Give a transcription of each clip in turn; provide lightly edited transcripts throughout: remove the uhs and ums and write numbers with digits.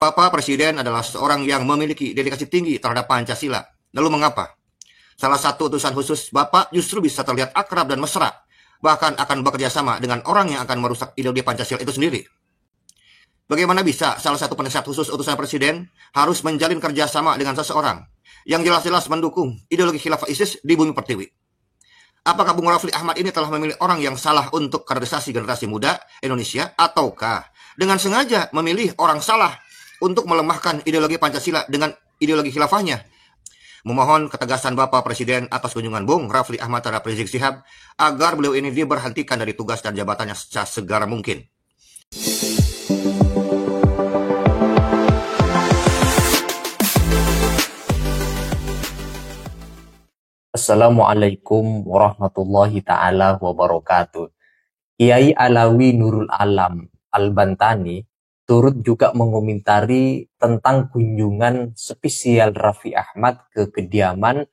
Bapak Presiden adalah seorang yang memiliki dedikasi tinggi terhadap Pancasila. Lalu mengapa? Salah satu utusan khusus Bapak justru bisa terlihat akrab dan mesra, bahkan akan bekerja sama dengan orang yang akan merusak ideologi Pancasila itu sendiri. Bagaimana bisa salah satu penasihat khusus utusan Presiden harus menjalin kerjasama dengan seseorang yang jelas-jelas mendukung ideologi khilafah ISIS di bumi pertiwi? Apakah Bung Rafli Ahmad ini telah memilih orang yang salah untuk kaderisasi generasi muda Indonesia, ataukah dengan sengaja memilih orang salah untuk melemahkan ideologi Pancasila dengan ideologi khilafahnya? Memohon ketegasan Bapak Presiden atas kunjungan Bung Rafli Ahmad terhadap Rizik Syihab agar beliau ini diberhentikan dari tugas dan jabatannya segera mungkin. Assalamualaikum warahmatullahi ta'ala wabarakatuh. Kiai Alawi Nurul Alam Al-Bantani turut juga mengomentari tentang kunjungan spesial Raffi Ahmad ke kediaman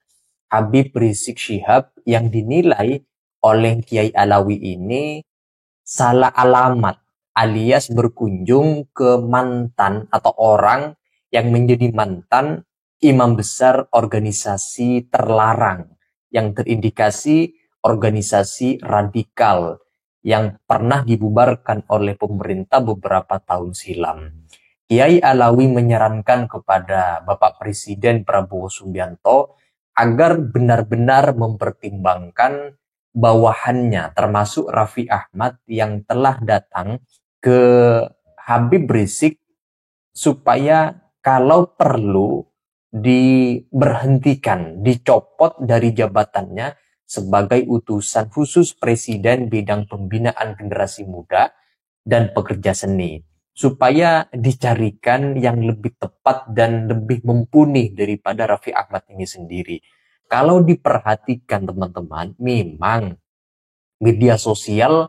Habib Rizik Syihab yang dinilai oleh Kiai Alawi ini salah alamat, alias berkunjung ke mantan atau orang yang menjadi mantan imam besar organisasi terlarang yang terindikasi organisasi radikal yang pernah dibubarkan oleh pemerintah beberapa tahun silam. Kiai Alawi menyarankan kepada Bapak Presiden Prabowo Subianto agar benar-benar mempertimbangkan bawahannya termasuk Raffi Ahmad yang telah datang ke Habib Rizik supaya kalau perlu diberhentikan, dicopot dari jabatannya sebagai utusan khusus Presiden bidang pembinaan generasi muda dan pekerja seni, supaya dicarikan yang lebih tepat dan lebih mumpuni daripada Raffi Ahmad ini sendiri. Kalau diperhatikan teman-teman, memang media sosial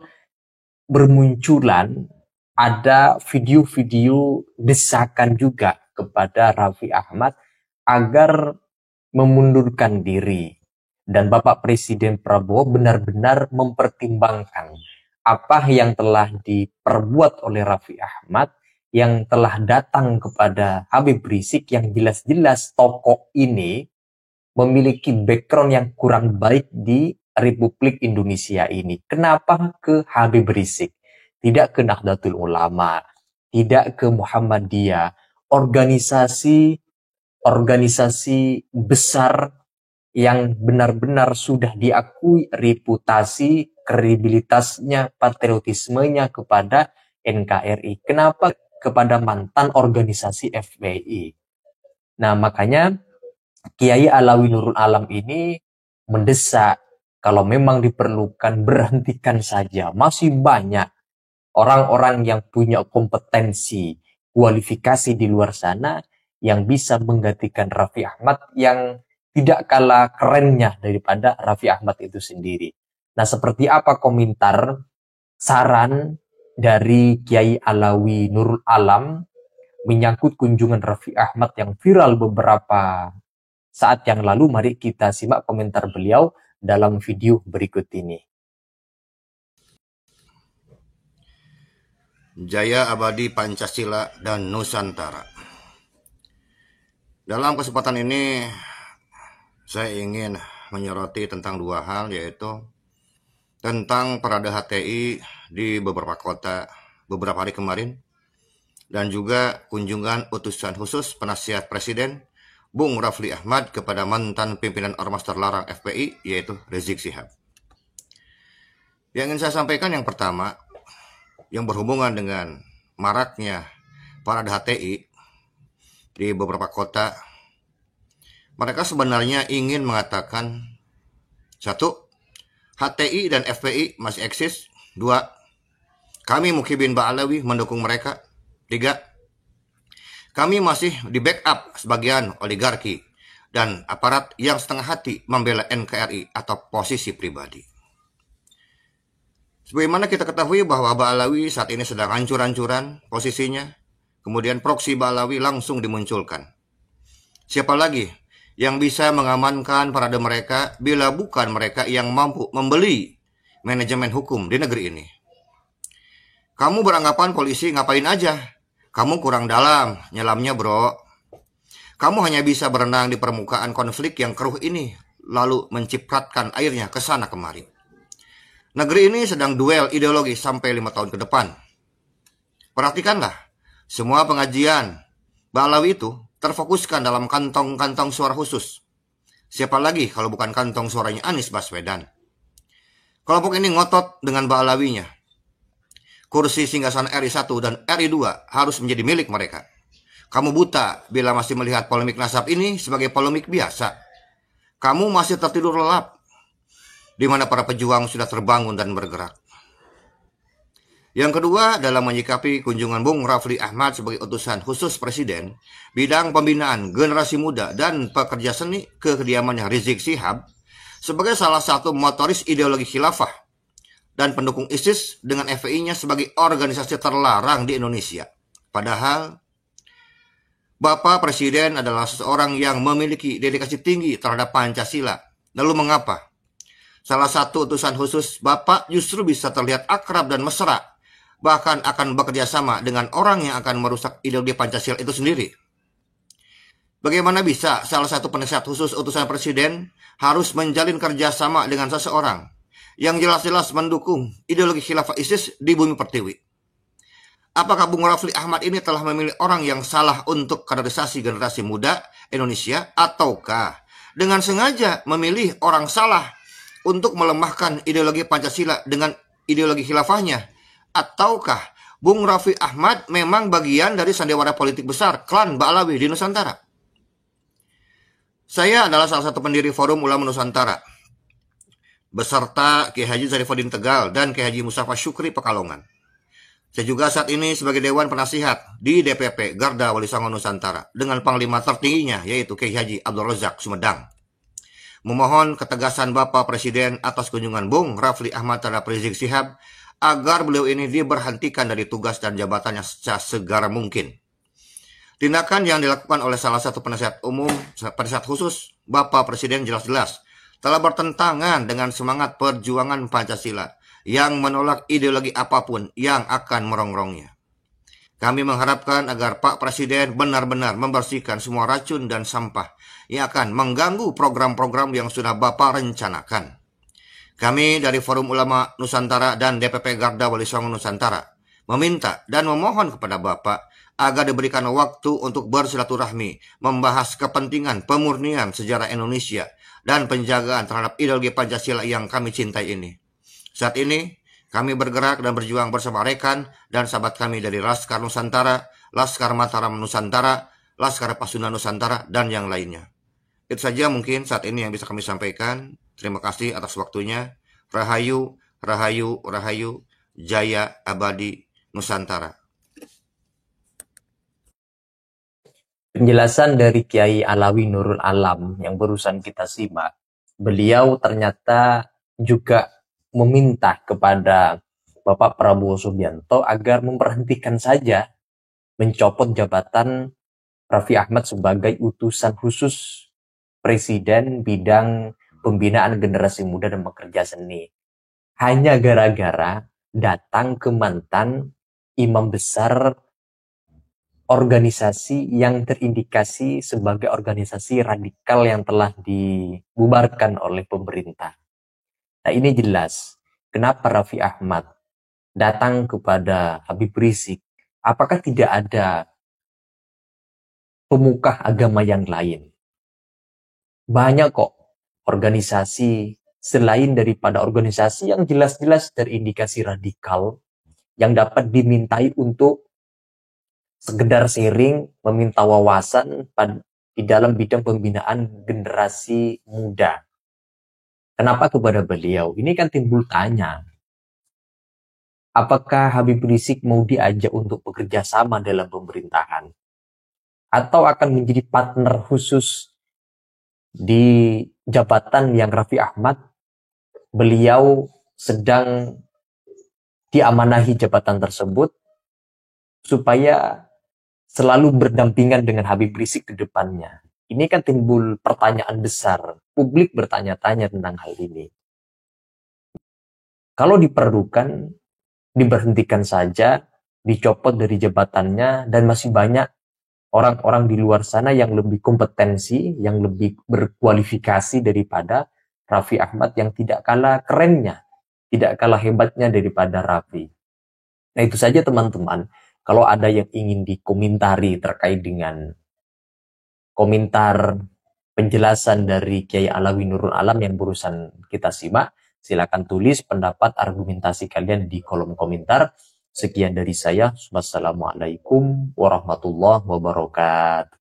bermunculan ada video-video desakan juga kepada Raffi Ahmad agar memundurkan diri. Dan Bapak Presiden Prabowo benar-benar mempertimbangkan apa yang telah diperbuat oleh Raffi Ahmad yang telah datang kepada Habib Rizik yang jelas-jelas tokoh ini memiliki background yang kurang baik di Republik Indonesia ini. Kenapa ke Habib Rizik? Tidak ke Nahdlatul Ulama, tidak ke Muhammadiyah, organisasi besar yang benar-benar sudah diakui reputasi, kredibilitasnya, patriotismenya kepada NKRI. Kenapa kepada mantan organisasi FPI? Nah, makanya Kiai Alawi Nurul Alam ini mendesak kalau memang diperlukan berhentikan saja. Masih banyak orang-orang yang punya kompetensi, kualifikasi di luar sana yang bisa menggantikan Raffi Ahmad yang tidak kalah kerennya daripada Raffi Ahmad itu sendiri. Nah, seperti apa komentar, saran dari Kiai Alawi Nurul Alam menyangkut kunjungan Raffi Ahmad yang viral beberapa saat yang lalu? Mari kita simak komentar beliau dalam video berikut ini. Jaya abadi Pancasila dan Nusantara. Dalam kesempatan ini saya ingin menyoroti tentang dua hal, yaitu tentang parade HTI di beberapa kota beberapa hari kemarin, dan juga kunjungan utusan khusus penasihat Presiden Bung Rafli Ahmad kepada mantan pimpinan Ormas terlarang FPI, yaitu Rizik Syihab. Yang ingin saya sampaikan yang pertama, yang berhubungan dengan maraknya parade HTI di beberapa kota, mereka sebenarnya ingin mengatakan, satu, HTI dan FPI masih eksis. Dua, kami Muhyiddin Ba'alawi mendukung mereka. Tiga, kami masih di backup sebagian oligarki dan aparat yang setengah hati membela NKRI atau posisi pribadi. Sebagaimana kita ketahui bahwa Ba'alawi saat ini sedang hancur-hancuran posisinya, kemudian proksi Ba'alawi langsung dimunculkan. Siapa lagi yang bisa mengamankan parade mereka bila bukan mereka yang mampu membeli manajemen hukum di negeri ini? Kamu beranggapan polisi ngapain aja? Kamu kurang dalam nyelamnya, bro. Kamu hanya bisa berenang di permukaan konflik yang keruh ini, lalu mencipratkan airnya ke sana kemari. Negeri ini sedang duel ideologi sampai 5 tahun ke depan. Perhatikanlah, semua pengajian Balawi itu terfokuskan dalam kantong-kantong suara khusus. Siapa lagi kalau bukan kantong suaranya Anies Baswedan? Kelompok ini ngotot dengan Balawinya. Kursi singgasana RI 1 dan RI 2 harus menjadi milik mereka. Kamu buta bila masih melihat polemik nasab ini sebagai polemik biasa. Kamu masih tertidur lelap, di mana para pejuang sudah terbangun dan bergerak. Yang kedua, dalam menyikapi kunjungan Bung Rafli Ahmad sebagai utusan khusus Presiden, bidang pembinaan generasi muda dan pekerja seni ke kediamannya Rizik Syihab, sebagai salah satu motoris ideologi khilafah dan pendukung ISIS dengan FPI-nya sebagai organisasi terlarang di Indonesia. Padahal, Bapak Presiden adalah seseorang yang memiliki dedikasi tinggi terhadap Pancasila. Lalu mengapa salah satu utusan khusus Bapak justru bisa terlihat akrab dan mesra, bahkan akan bekerja sama dengan orang yang akan merusak ideologi Pancasila itu sendiri? Bagaimana bisa salah satu penasihat khusus utusan Presiden harus menjalin kerjasama dengan seseorang yang jelas-jelas mendukung ideologi khilafah ISIS di bumi pertiwi? Apakah Bung Rafli Ahmad ini telah memilih orang yang salah untuk kaderisasi generasi muda Indonesia, ataukah dengan sengaja memilih orang salah untuk melemahkan ideologi Pancasila dengan ideologi khilafahnya? Ataukah Bung Rafli Ahmad memang bagian dari sandiwara politik besar klan Ba'alawi di Nusantara? Saya adalah salah satu pendiri Forum Ulama Nusantara beserta Kiai Haji Zarifuddin Tegal dan Kiai Haji Mustafa Syukri Pekalongan. Saya juga saat ini sebagai Dewan Penasihat di DPP Garda Wali Songo Nusantara dengan panglima tertingginya yaitu Kiai Haji Abdul Razak Sumedang. Memohon ketegasan Bapak Presiden atas kunjungan Bung Rafli Ahmad terhadap Rizik Syihab agar beliau ini diberhentikan dari tugas dan jabatannya secara segera mungkin. Tindakan yang dilakukan oleh salah satu penasihat umum, penasihat khusus Bapak Presiden jelas-jelas telah bertentangan dengan semangat perjuangan Pancasila yang menolak ideologi apapun yang akan merongrongnya. Kami mengharapkan agar Pak Presiden benar-benar membersihkan semua racun dan sampah yang akan mengganggu program-program yang sudah Bapak rencanakan. Kami dari Forum Ulama Nusantara dan DPP Garda Wali Songo Nusantara meminta dan memohon kepada Bapak agar diberikan waktu untuk bersilaturahmi, membahas kepentingan pemurnian sejarah Indonesia dan penjagaan terhadap ideologi Pancasila yang kami cintai ini. Saat ini, kami bergerak dan berjuang bersama rekan dan sahabat kami dari Laskar Nusantara, Laskar Mataram Nusantara, Laskar Pasundan Nusantara, dan yang lainnya. Itu saja mungkin saat ini yang bisa kami sampaikan. Terima kasih atas waktunya. Rahayu, Rahayu, Rahayu, Jaya Abadi Nusantara. Penjelasan dari Kiai Alawi Nurul Alam yang barusan kita simak, beliau ternyata juga meminta kepada Bapak Prabowo Subianto agar memberhentikan saja, mencopot jabatan Raffi Ahmad sebagai utusan khusus Presiden bidang pembinaan generasi muda dan pekerja seni. Hanya gara-gara datang ke mantan imam besar organisasi yang terindikasi sebagai organisasi radikal yang telah dibubarkan oleh pemerintah. Nah, ini jelas kenapa Raffi Ahmad datang kepada Habib Rizik. Apakah tidak ada pemuka agama yang lain? Banyak kok organisasi selain daripada organisasi yang jelas-jelas terindikasi radikal yang dapat dimintai untuk sekedar sharing, meminta wawasan di dalam bidang pembinaan generasi muda. Kenapa kepada beliau? Ini kan timbul tanya. Apakah Habib Rizik mau diajak untuk bekerja sama dalam pemerintahan? Atau akan menjadi partner khusus di jabatan yang Raffi Ahmad, beliau sedang diamanahi jabatan tersebut supaya selalu berdampingan dengan Habib Rizik ke depannya. Ini kan timbul pertanyaan besar. Publik bertanya-tanya tentang hal ini. Kalau diperlukan, diberhentikan saja dicopot dari jabatannya, dan masih banyak orang-orang di luar sana yang lebih kompetensi, yang lebih berkualifikasi daripada Raffi Ahmad, yang tidak kalah kerennya, tidak kalah hebatnya daripada Raffi. Nah itu saja teman-teman. Kalau ada yang ingin dikomentari terkait dengan komentar penjelasan dari Kiai Alawi Nurul Alam yang barusan kita simak, silakan tulis pendapat argumentasi kalian di kolom komentar. Sekian dari saya. Wassalamualaikum warahmatullahi wabarakatuh.